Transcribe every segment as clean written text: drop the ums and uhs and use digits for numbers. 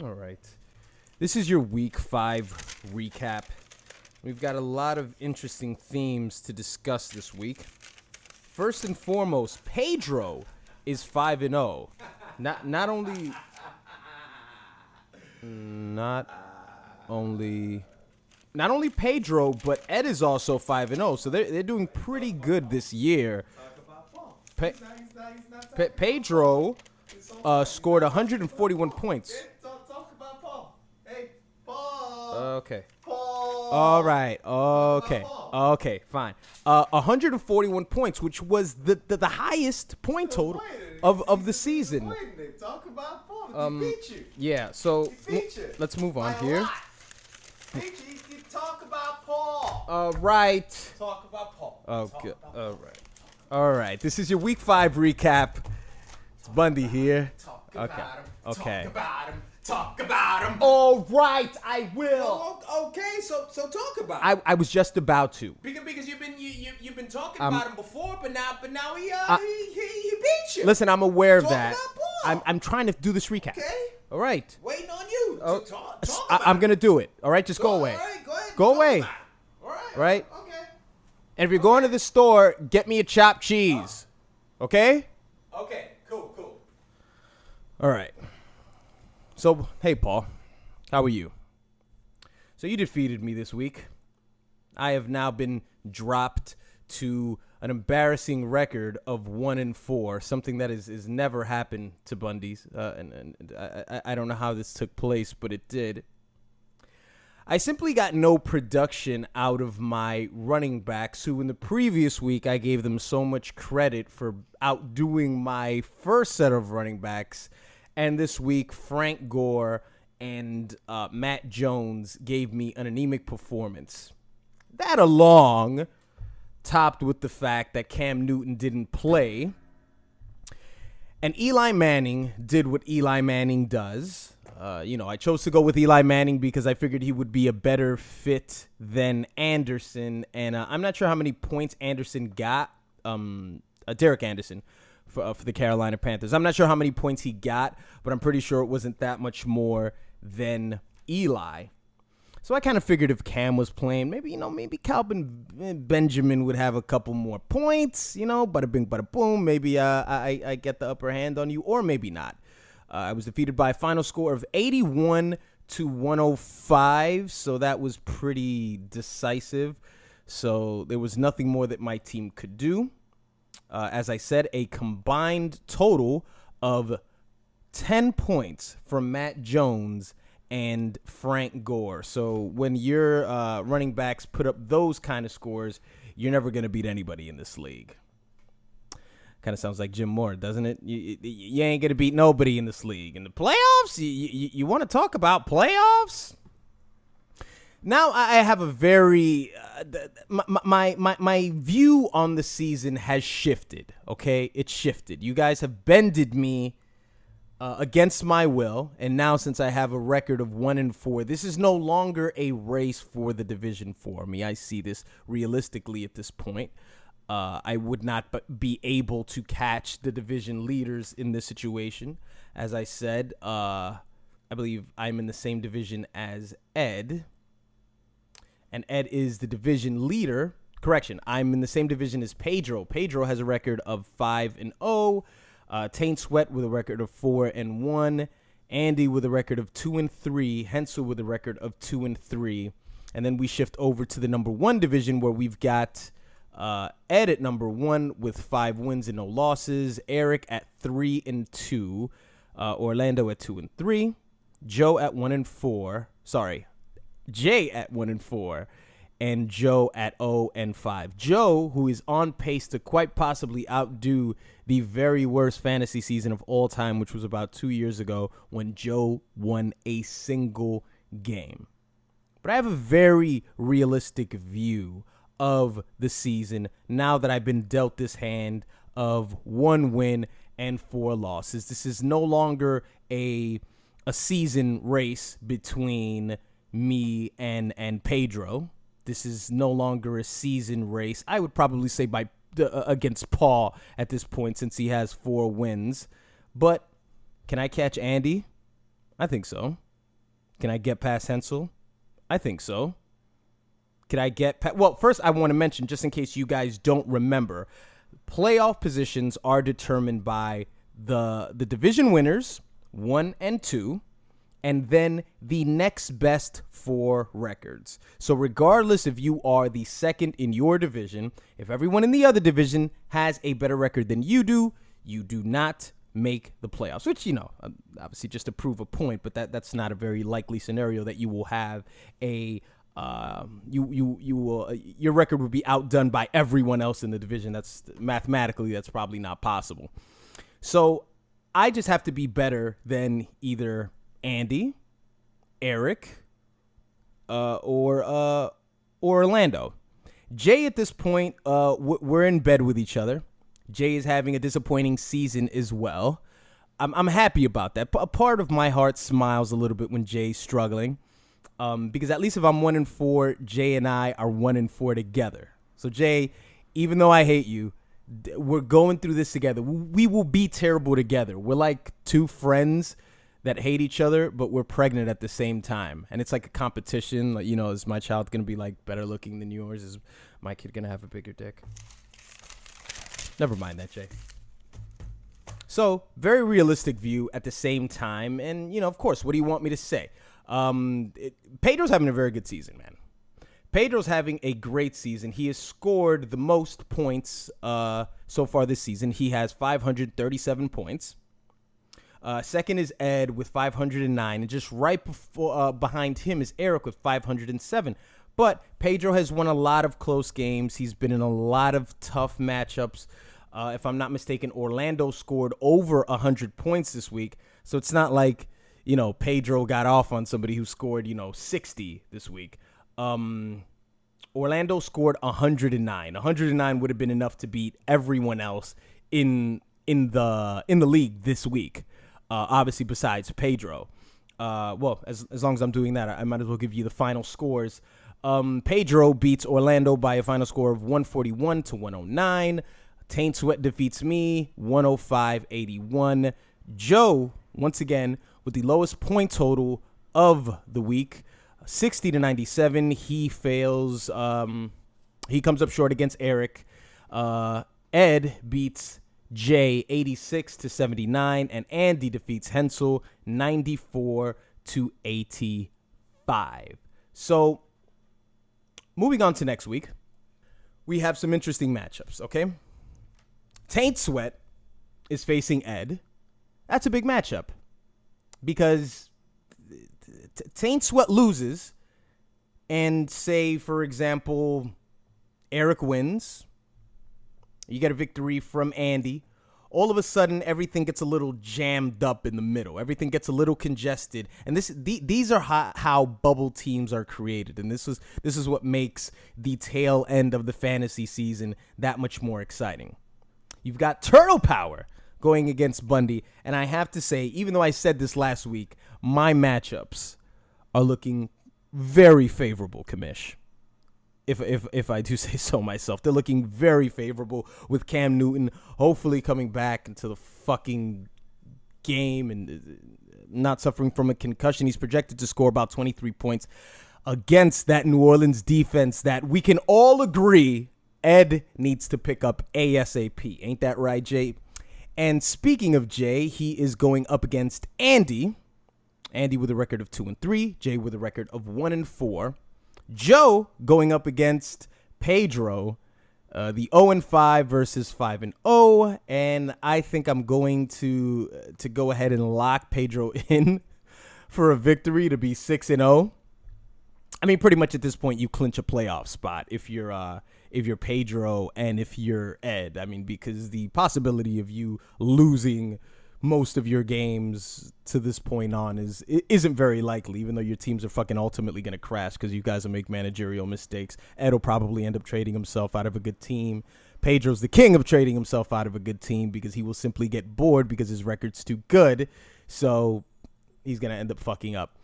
All right. This is your week 5 recap. We've got a lot of interesting themes to discuss this week. First and foremost, Pedro is 5-0. Not only Pedro, but Ed is also 5-0. So they're doing pretty good this year. Pedro scored 141 points. Talk about Paul. Hey, Paul. Okay. Paul. All right. Okay. Okay. Fine. 141 points, which was the highest point total of the season. Talk about Paul. He beat you. Yeah. So He beat you. let's move on By a here. lot. Beat you. Talk about Paul. All right. Talk about Paul. Okay. All right. All right. This is your week 5 recap. It's Bundy here. Talk about Okay. him. Okay. Talk about him. Talk about him. All right. I will. Okay, so talk about him. I was just about to. Because you've been talking about him before, but now he beat you. Listen, I'm aware of Talk that. about Paul. I'm trying to do this recap. Okay. All right. Waiting on you Oh, to talk about I'm gonna do it. All right. Just go away. All right, go ahead. Go Talk away. about it. All right. Right? Okay. And if you're going to the store, get me a chopped cheese. Okay? Okay. Cool. All right. So, hey, Paul. How are you? So, you defeated me this week. I have now been dropped to an embarrassing record of 1-4, something that is never happened to Bundy's. And I don't know how this took place, but it did. I simply got no production out of my running backs, who in the previous week I gave them so much credit for outdoing my first set of running backs. And this week, Frank Gore and Matt Jones gave me an anemic performance. That along, topped with the fact that Cam Newton didn't play. And Eli Manning did what Eli Manning does. I chose to go with Eli Manning because I figured he would be a better fit than Anderson. And I'm not sure how many points Anderson got, Derek Anderson, for the Carolina Panthers. I'm not sure how many points he got, but I'm pretty sure it wasn't that much more than Eli. So I kind of figured if Cam was playing, maybe Calvin Benjamin would have a couple more points, bada bing, bada boom. Maybe I get the upper hand on you, or maybe not. I was defeated by a final score of 81-105, so that was pretty decisive. So there was nothing more that my team could do. As I said, a combined total of 10 points from Matt Jones and Frank Gore. So when your running backs put up those kind of scores, you're never going to beat anybody in this league. Kind of sounds like Jim Moore, doesn't it? You ain't going to beat nobody in this league. In the playoffs? You want to talk about playoffs? Now I have a very my view on the season has shifted. Okay, it's shifted. You guys have bended me against my will, and now since I have a record of 1-4, this is no longer a race for the division for me. I see this realistically at this point. I would not be able to catch the division leaders in this situation. As I said, I believe I'm in the same division as Ed. And Ed is the division leader. Correction, I'm in the same division as Pedro. Pedro has a record of 5-0. Taint Sweat with a record of 4-1. Andy with a record of 2-3. Hensel with a record of 2-3. And then we shift over to the number 1 division, where we've got Ed at number 1 with 5 wins and no losses. Eric at 3-2. Orlando at 2-3. Joe at 1-4. Sorry, Jay at 1-4. And Joe at 0-5. Joe, who is on pace to quite possibly outdo the very worst fantasy season of all time, which was about 2 years ago when Joe won a single game. But I have a very realistic view of the season now that I've been dealt this hand of 1 win and 4 losses. This is no longer a season race between me and Pedro. This is no longer a season race. I would probably say against Paul at this point, since he has 4 wins. But can I catch Andy? I think so. Can I get past Hensel? I think so. Could I get well, first I want to mention, just in case you guys don't remember, playoff positions are determined by the division winners, 1 and 2, and then the next best 4 records. So regardless if you are the second in your division, if everyone in the other division has a better record than you do not make the playoffs, which, obviously just to prove a point, but that's not a very likely scenario that you will have a your record would be outdone by everyone else in the division. That's mathematically, that's probably not possible. So I just have to be better than either Andy, Eric, or Orlando. Jay, at this point, we're in bed with each other. Jay is having a disappointing season as well. I'm happy about that. A part of my heart smiles a little bit when Jay's struggling. Because at least if I'm 1-4, Jay and I are 1-4 together. So Jay, even though I hate you, we're going through this together. We will be terrible together. We're like two friends that hate each other, but we're pregnant at the same time. And it's like a competition. Like, is my child going to be like better looking than yours? Is my kid going to have a bigger dick? Never mind that, Jay. So very realistic view at the same time. And, of course, what do you want me to say? Pedro's having a very good season, man. Pedro's having a great season. He has scored the most points so far this season. He has 537 points. Second is Ed with 509. And just right behind him is Eric with 507. But Pedro has won a lot of close games. He's been in a lot of tough matchups. If I'm not mistaken, Orlando scored over 100 points this week. So it's not like Pedro got off on somebody who scored, 60 this week. Orlando scored 109. 109 would have been enough to beat everyone else in the league this week. Obviously, besides Pedro. As long as I'm doing that, I might as well give you the final scores. Pedro beats Orlando by a final score of 141-109. Taint Sweat defeats me 105-81. Joe, once again, with the lowest point total of the week, 60-97. He fails. He comes up short against Eric. Ed beats Jay 86-79, and Andy defeats Hensel 94-85. So, moving on to next week, we have some interesting matchups. Okay, Taint Sweat is facing Ed. That's a big matchup. Because Taint Sweat loses and say, for example, Eric wins. You get a victory from Andy. All of a sudden, everything gets a little jammed up in the middle. Everything gets a little congested. And these are how bubble teams are created. And this is what makes the tail end of the fantasy season that much more exciting. You've got Turtle Power going against Bundy. And I have to say, even though I said this last week, my matchups are looking very favorable, Kamish. If I do say so myself. They're looking very favorable with Cam Newton hopefully coming back into the fucking game and not suffering from a concussion. He's projected to score about 23 points against that New Orleans defense that we can all agree Ed needs to pick up ASAP. Ain't that right, Jay? And speaking of Jay, he is going up against Andy. Andy with a record of 2-3. Jay with a record of 1-4. Joe going up against Pedro. The 0-5 versus 5-0. And I think I'm going to go ahead and lock Pedro in for a victory to be 6-0. I mean, pretty much at this point, you clinch a playoff spot if you're Pedro and if you're Ed. I mean, because the possibility of you losing most of your games to this point on isn't very likely, even though your teams are fucking ultimately going to crash because you guys will make managerial mistakes. Ed will probably end up trading himself out of a good team. Pedro's the king of trading himself out of a good team because he will simply get bored because his record's too good. So he's going to end up fucking up.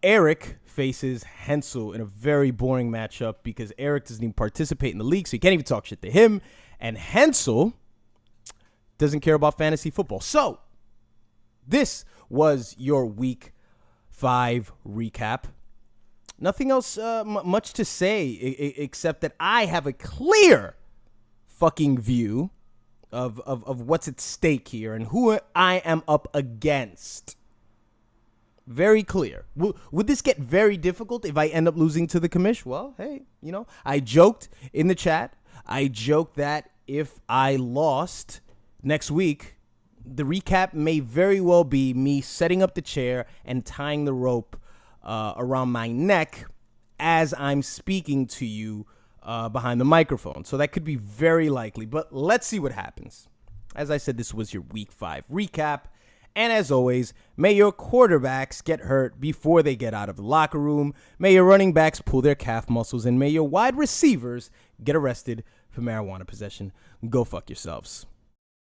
Eric faces Hensel in a very boring matchup because Eric doesn't even participate in the league, so you can't even talk shit to him. And Hensel doesn't care about fantasy football. So this was your week 5 recap. Nothing else much to say except that I have a clear fucking view of what's at stake here and who I am up against. Very clear. Would this get very difficult if I end up losing to the commish? Well, hey, I joked in the chat. I joked that if I lost next week, the recap may very well be me setting up the chair and tying the rope around my neck as I'm speaking to you behind the microphone. So that could be very likely, but let's see what happens. As I said, this was your week 5 recap. And as always, may your quarterbacks get hurt before they get out of the locker room. May your running backs pull their calf muscles, and may your wide receivers get arrested for marijuana possession. Go fuck yourselves.